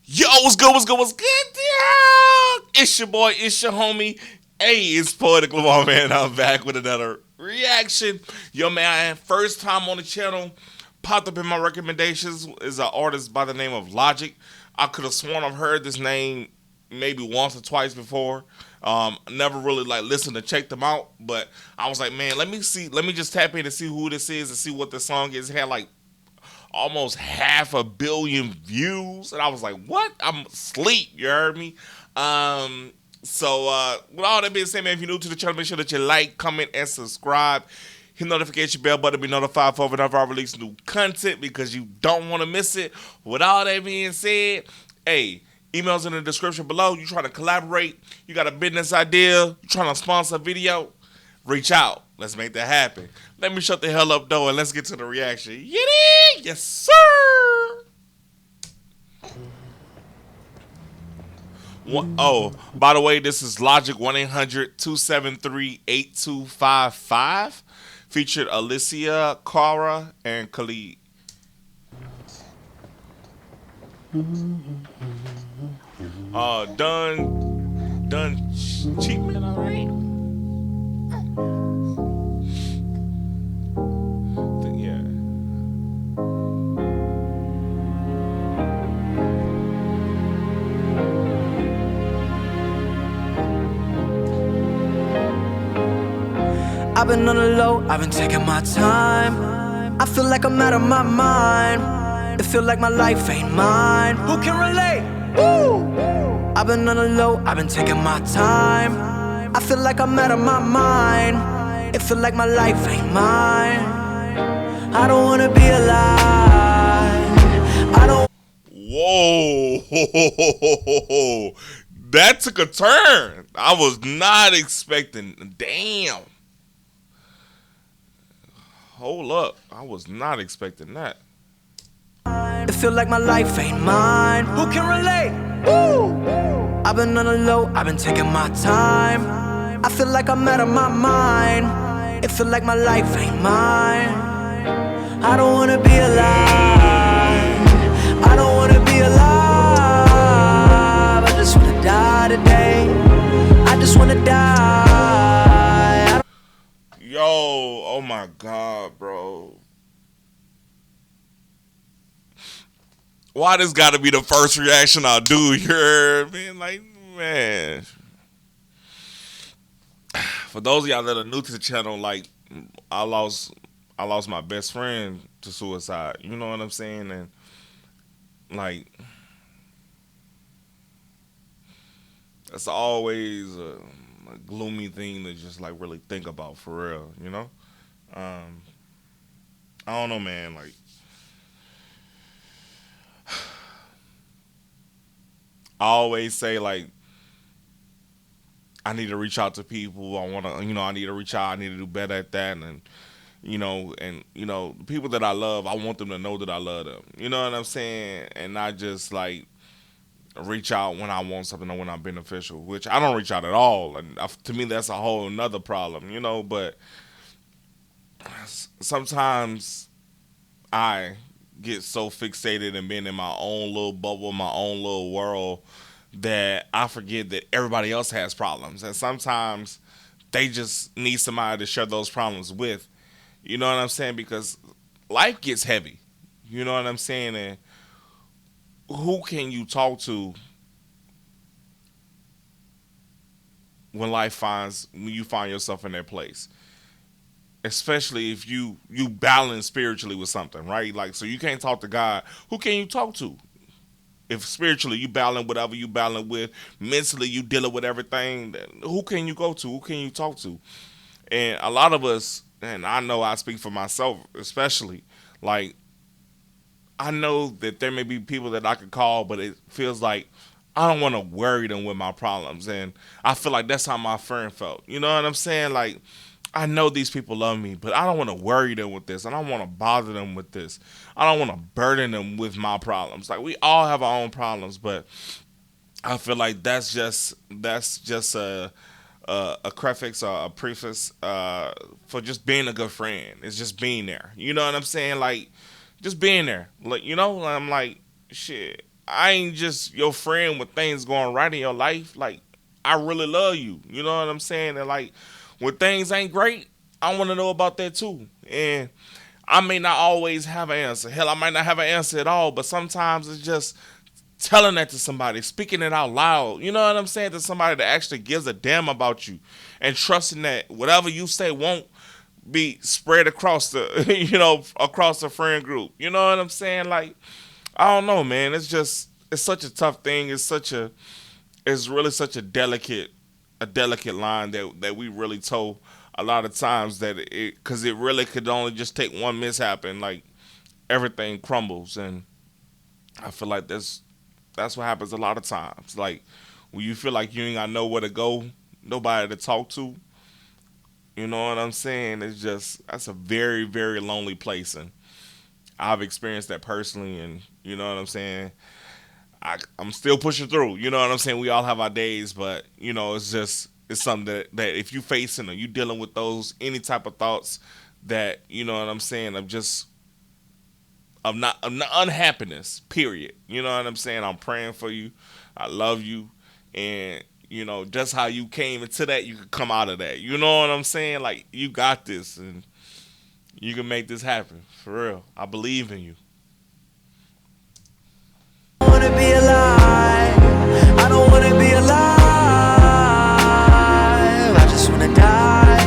Yo, what's good? What's good? What's good? Yeah! It's your boy. It's your homie. Hey, it's Poetic Lamar, man. I'm back with another reaction. Yo, man, first time on the channel. Popped up in my recommendations is an artist by the name of Logic. I could have sworn I've heard this name maybe once or twice before. Never really like listened to check them out, but I was like, man, let me see. Let me just tap in and see who this is and see what the song is. It had like almost 500,000,000 views, and I was like, "What? I'm asleep." You heard me. With all that being said, man, if you're new to the channel, make sure that you like, comment, and subscribe. Hit the notification bell button to be notified for whenever I release new content because you don't want to miss it. With all that being said, hey, emails in the description below. You trying to collaborate? You got a business idea? You trying to sponsor a video? Reach out. Let's make that happen. Let me shut the hell up, though, and let's get to the reaction. Yiddy! Yes, sir! By the way, this is Logic 1-800-273-8255. Featured Alessia, Cara, and Khalid. Done cheap, all right? Yeah. I've been on the low, I've been taking my time. I feel like I'm out of my mind. It feel like my life ain't mine. Who can relate? Woo! I've been on the low, I've been taking my time. I feel like I'm out of my mind. It feel like my life ain't mine. I don't wanna be alive. I don't. Whoa. That took a turn. I was not expecting. Damn. Hold up. I was not expecting that. It feel like my life ain't mine. Who can relate? Woo! I've been on the low, I've been taking my time. I feel like I'm out of my mind. It feel like my life ain't mine. I don't wanna be alive. I don't wanna be alive. I just wanna die today. I just wanna die. Yo, oh my God, bro. Why this gotta be the first reaction I do here, man? Like, man. For those of y'all that are new to the channel, like, I lost my best friend to suicide. You know what I'm saying? And like, that's always a gloomy thing to just like really think about for real. You know? Um, I don't know, man. Like, I always say like I need to reach out to people. I want to, I need to reach out. I need to do better at that. And the people that I love, I want them to know that I love them. You know what I'm saying? And not just like reach out when I want something or when I'm beneficial, which I don't reach out at all. And to me, that's a whole another problem. But sometimes I get so fixated in being in my own little bubble, my own little world, that I forget that everybody else has problems. And sometimes they just need somebody to share those problems with. You know what I'm saying? Because life gets heavy. You know what I'm saying? And who can you talk to when you find yourself in that place? Especially if you balance spiritually with something, right? Like, so you can't talk to God. Who can you talk to? If spiritually you balance whatever you balance with, mentally you dealing with everything, then who can you go to? Who can you talk to? And a lot of us, and I know I speak for myself especially, like, I know that there may be people that I could call, but it feels like I don't want to worry them with my problems. And I feel like that's how my friend felt. You know what I'm saying? Like, I know these people love me, but I don't want to worry them with this. I don't want to bother them with this. I don't want to burden them with my problems. Like, we all have our own problems, but I feel like that's just a prefix or a preface for just being a good friend. It's just being there. You know what I'm saying? Like, just being there. Like, I'm like, shit. I ain't just your friend when things going right in your life. Like, I really love you. You know what I'm saying? And like, when things ain't great, I want to know about that too. And I may not always have an answer. Hell, I might not have an answer at all. But sometimes it's just telling that to somebody, speaking it out loud. You know what I'm saying? To somebody that actually gives a damn about you, and trusting that whatever you say won't be spread across the across the friend group. You know what I'm saying? Like, I don't know, man. It's such a tough thing. It's really such a delicate line that we really toe a lot of times, that it because it really could only just take one mishap and like everything crumbles. And I feel like that's what happens a lot of times. Like, when you feel like you ain't got nowhere to go, nobody to talk to. You know what I'm saying? It's just, that's a very, very lonely place, and I've experienced that personally. And you know what I'm saying? I'm still pushing through. You know what I'm saying? We all have our days, but it's just, it's something that if you facing or you dealing with those any type of thoughts, that you know what I'm saying, of not unhappiness. Period. You know what I'm saying? I'm praying for you. I love you, and just how you came into that, you could come out of that. You know what I'm saying? Like, you got this, and you can make this happen for real. I believe in you. I wanna be alive. I don't wanna be alive. I just wanna die.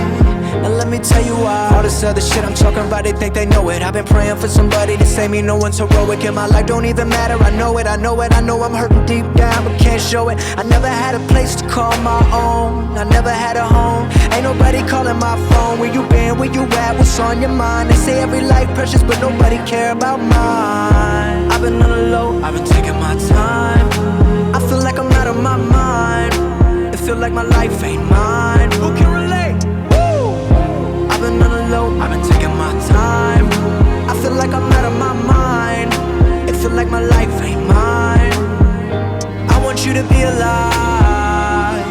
And let me tell you why. All this other shit I'm talking about, they think they know it. I've been praying for somebody to save me. No one's heroic in my life, don't even matter. I know it, I know it, I know I'm hurting deep down, but can't show it. I never had a place to call my own. I never had a home. Ain't nobody calling my phone. Where you been, where you at, what's on your mind? They say every life precious, but nobody care about mine. I've been on the low, I've been taking my time. I feel like I'm out of my mind. It feel like my life ain't mine. Who can relate? Woo! I've been on the low, I've been taking my time. I feel like I'm out of my mind. It feel like my life ain't mine. I want you to be alive.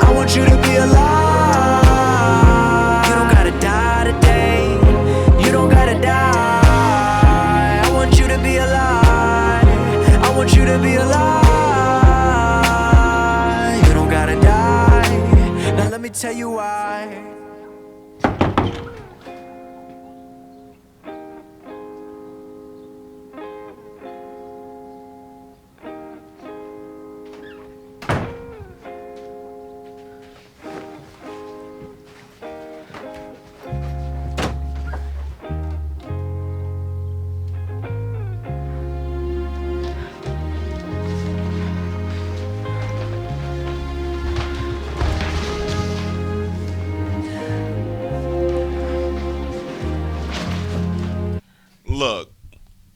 I want you to be alive. You don't gotta die today. You don't gotta die. I want you to be alive. I want you to be alive. You don't gotta die. Now let me tell you why. Look,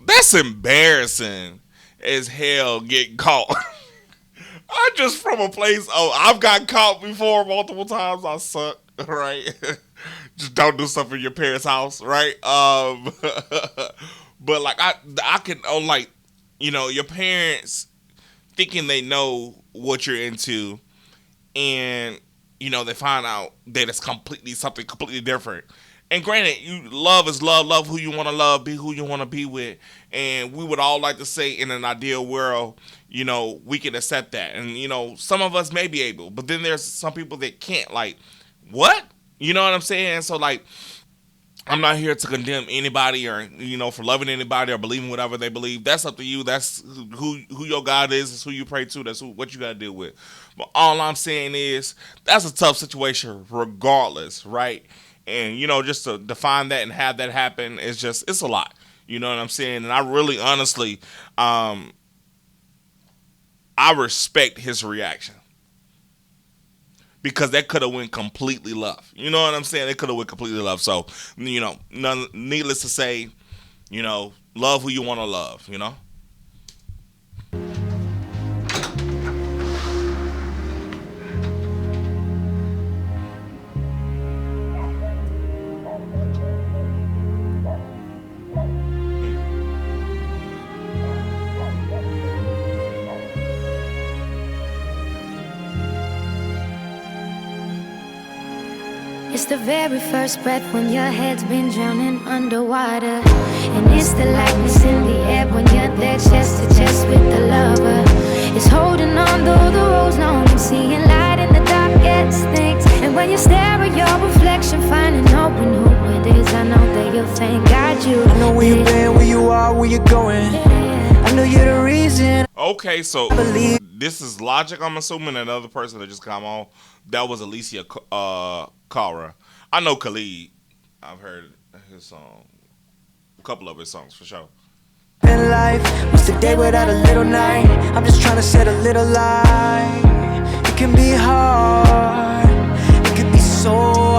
that's embarrassing as hell, getting caught. I just from a place. Oh, I've got caught before multiple times. I suck, right? Just don't do stuff in your parents' house, right? But like, I can, oh, like, your parents thinking they know what you're into, and they find out that it's completely something completely different. And granted, you love is love. Love who you want to love. Be who you want to be with. And we would all like to say, in an ideal world, we can accept that. And some of us may be able, but then there's some people that can't. Like, what? You know what I'm saying? So like, I'm not here to condemn anybody, or for loving anybody or believing whatever they believe. That's up to you. That's who your God is. It's who you pray to. That's what you got to deal with. But all I'm saying is, that's a tough situation regardless, right? And just to define that and have that happen is just, it's a lot. You know what I'm saying? And I really, honestly, I respect his reaction, because that could have went completely left. You know what I'm saying? It could have went completely left. So, needless to say, love who you want to love. You're it's the very first breath when your head's been drowning underwater. And it's the lightness in the air when you're there chest to chest with the lover. It's holding on though the road's long and seeing light in the darkest things. And when you stare at your reflection, finding open who it is, I know that you'll thank God you. I know where you've been, where you are, where you're going. I know you're the reason. Okay, so I believe. this is Logic. I'm assuming another person that just come on. That was Alessia, Cara. I know Khalid. I've heard his song, a couple of his songs for sure. In life, what's the day without a little night? I'm just trying to set a little light. It can be hard, it can be so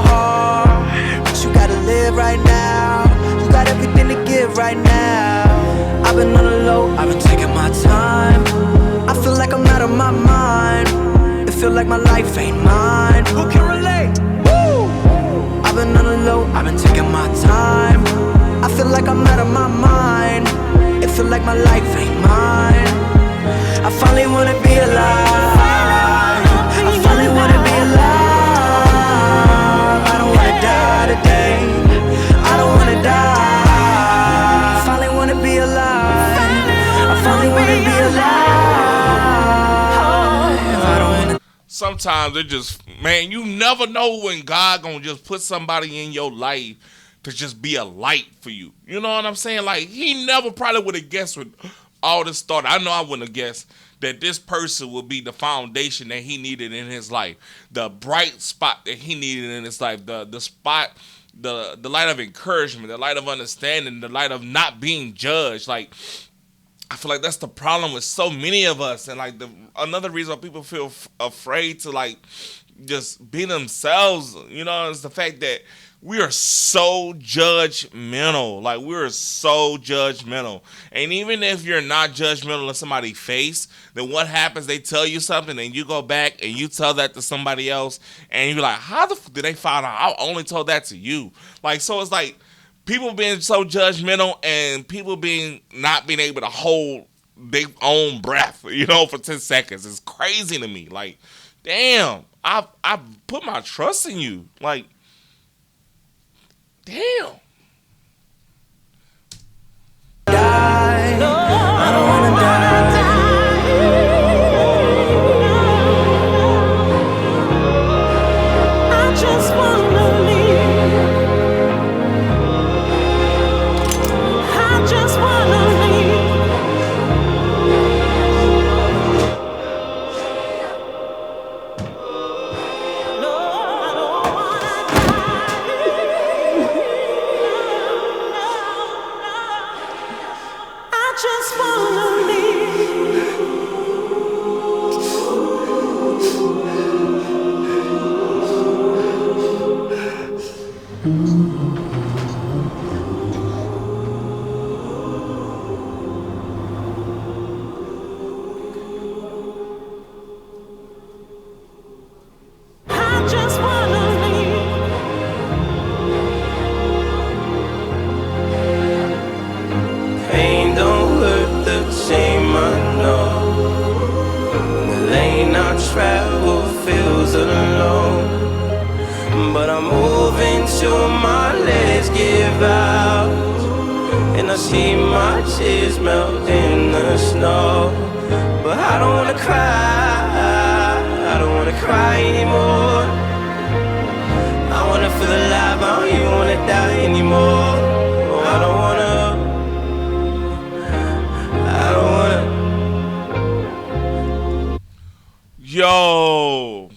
hard, but you gotta live right now. You got everything to give right now. I've been on the low, I've been taking my time. I feel like I'm out of my mind. It feel like my life ain't mine. Who can relate? Woo! I've been on the low, I've been taking my time. I feel like I'm out of my mind. It feel like my life ain't mine. I finally wanna be alive. I finally wanna be alive. I don't wanna die today. I don't wanna die. I finally wanna be alive. I finally wanna be alive. I don't wanna. Sometimes it just, man, you never know when God gonna just put somebody in your life to just be a light for you. You know what I'm saying? Like, he never probably would have guessed with all this thought. I know I wouldn't have guessed that this person would be the foundation that he needed in his life, the bright spot that he needed in his life, the spot, the light of encouragement, the light of understanding, the light of not being judged. Like, I feel like that's the problem with so many of us, and like another reason why people feel afraid to like just be themselves, you know, is the fact that we are so judgmental. Like, we are so judgmental. And even if you're not judgmental in somebody's face, then what happens? They tell you something, and you go back and you tell that to somebody else, and you're like, how the did they find out? I only told that to you. Like, so it's like people being so judgmental and people not being able to hold their own breath, you know, for 10 seconds. It's crazy to me. Like, damn, I put my trust in you. Like, damn. Die. I don't wanna die. I just wanna leave. I just wanna leave. No, I don't wanna die. I just wanna leave. I just wanna leave. Pain don't hurt the same, I know. The lane I travel feels alone, but I'm moving till my legs give out, and I see my tears melt in the snow. But I don't wanna cry, I don't wanna cry anymore. I wanna feel alive, I don't even wanna die anymore. Oh, I don't wanna. Yo,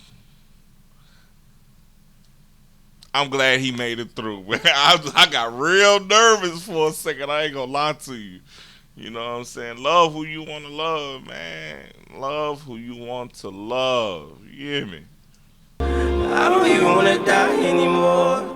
I'm glad he made it through. I got real nervous for a second. I ain't gonna lie to you. You know what I'm saying? Love who you want to love, man. Love who you want to love. You hear me? I don't even wanna die anymore.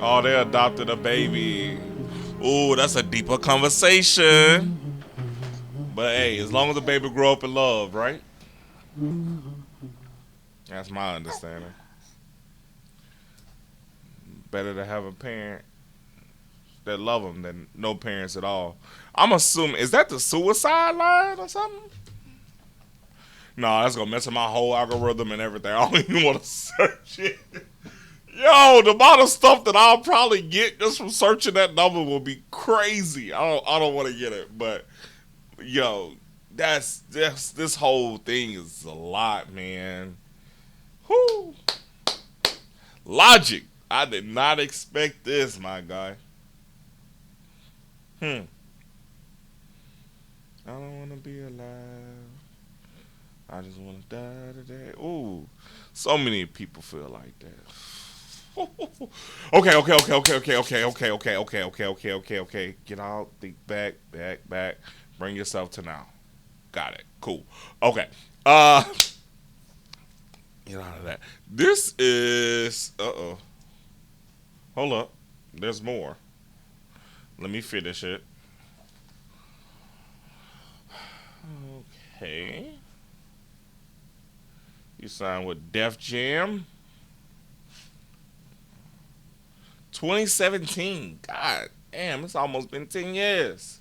Oh, they adopted a baby. Ooh, that's a deeper conversation. But hey, as long as the baby grow up in love, right? That's my understanding. Better to have a parent that love them than no parents at all. I'm assuming, is that the suicide line or something? No, that's gonna mess up my whole algorithm and everything. I don't even want to search it. Yo, the amount of stuff that I'll probably get just from searching that number will be crazy. I don't want to get it, but yo, that's this whole thing is a lot, man. Whoo, Logic. I did not expect this, my guy. I don't want to be alive. I just want to die today. Ooh, so many people feel like that. Okay. Get out, think back. Bring yourself to now. Got it. Cool. Okay. Get out of that. This is. Hold up. There's more. Let me finish it. Okay. You signed with Def Jam. 2017. God damn, it's almost been 10 years.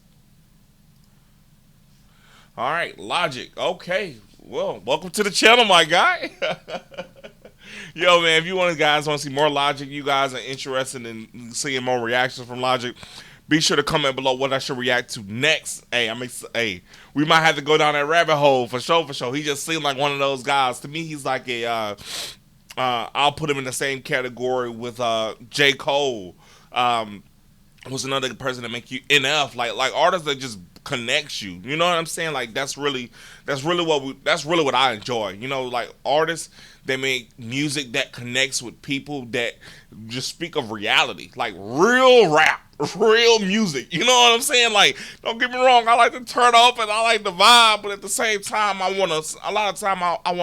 All right, Logic. Okay. Well, welcome to the channel, my guy. Yo, man, if you guys want to see more Logic, you guys are interested in seeing more reactions from Logic, be sure to comment below what I should react to next. Hey, we might have to go down that rabbit hole for sure. He just seemed like one of those guys. To me, he's like I'll put him in the same category with J. Cole. Was another person that make you NF, like artists that just connects you. You know what I'm saying? Like that's really what I enjoy. You know, like artists that make music that connects with people that just speak of reality, like real rap, real music. You know what I'm saying? Like, don't get me wrong, I like to turn up and I like the vibe, but at the same time, I want to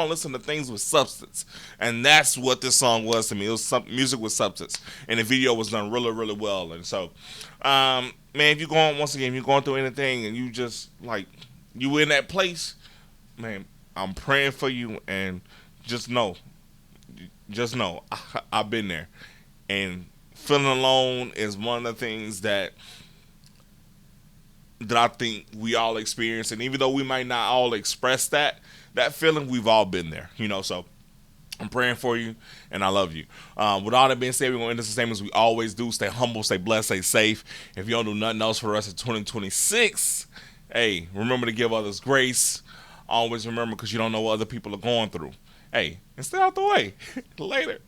listen to things with substance, and that's what this song was to me. It was music with substance, and the video was done really, really well. And so, man, if you're going through anything, and you just like you in that place, man, I'm praying for you, and just know, I've been there, and feeling alone is one of the things that I think we all experience, and even though we might not all express that feeling, we've all been there, you know. So I'm praying for you, and I love you. With all that being said, we're going to end this the same as we always do. Stay humble, stay blessed, stay safe. If you don't do nothing else for the rest of 2026, hey, remember to give others grace. Always remember, because you don't know what other people are going through. Hey, and stay out the way. Later.